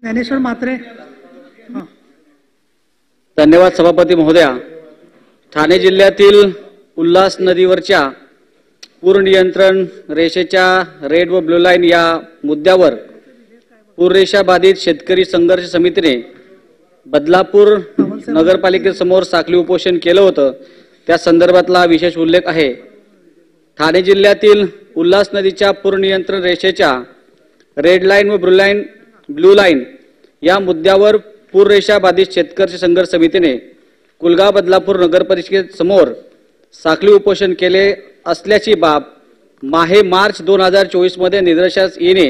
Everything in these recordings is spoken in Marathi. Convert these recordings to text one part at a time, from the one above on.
ज्ञानेश्वर म्हात्रे. धन्यवाद सभापती महोदया. ठाणे जिल्ह्यातील उल्हास नदीवरच्या पूर नियंत्रण रेषेच्या रेड व ब्लू लाईन या मुद्द्यावर पूररेषा बाधित शेतकरी संघर्ष समितीने बदलापूर नगरपालिकेसमोर साखळी उपोषण केलं होतं. त्या संदर्भातला विशेष उल्लेख आहे. ठाणे जिल्ह्यातील उल्हास नदीच्या पूर नियंत्रण रेषेच्या रेड लाईन व ब्लू लाईन या मुद्द्यावर पूररेषा बाधित शेतकरी संघर्ष समितीने कुलगाव बदलापूर नगरपरिषदेसमोर साखळी उपोषण केले असल्याची बाब मार्च 2024 मध्ये निदर्शनास येणे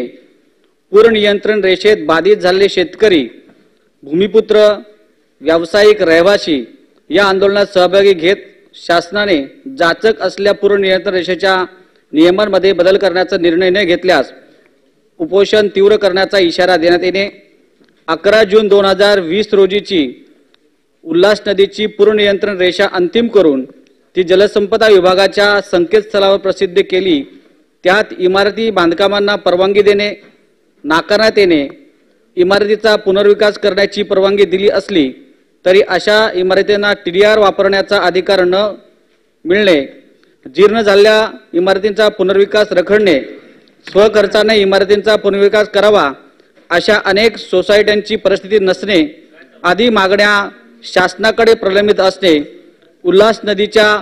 पूर नियंत्रण रेषेत बाधित झालेले शेतकरी, भूमिपुत्र, व्यावसायिक, रहिवासी या आंदोलनात सहभागी घेत शासनाने जाचक असलेल्या पूर नियंत्रण रेषेच्या नियमांमध्ये बदल करण्याचा निर्णय न घेतल्यास उपोषण तीव्र करण्याचा इशारा देण्यात येणे. 11 जून 2020 रोजीची उल्हास नदीची पूर नियंत्रण रेषा अंतिम करून ती जलसंपदा विभागाच्या संकेतस्थळावर प्रसिद्ध केली. त्यात इमारती बांधकामांना परवानगी देणे नाकारण्यात येणे, इमारतीचा पुनर्विकास करण्याची परवानगी दिली असली तरी अशा इमारतींना TDR वापरण्याचा अधिकार न मिळणे, जीर्ण झालेल्या इमारतींचा पुनर्विकास रखडणे, स्वखर्चाने इमारतींचा पुनर्विकास करावा अशा अनेक सोसायट्यांची परिस्थिती नसणे आदी मागण्या शासनाकडे प्रलंबित असणे. उल्हास नदीच्या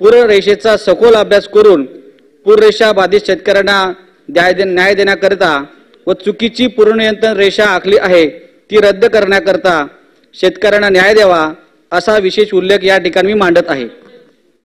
पूररेषेचा सखोल अभ्यास करून पूररेषा बाधित शेतकऱ्यांना न्याय देण्याकरिता व चुकीची पूर नियंत्रण रेषा आखली आहे ती रद्द करण्याकरिता शेतकऱ्यांना न्याय द्यावा असा विशेष उल्लेख या ठिकाणी मी मांडत आहे.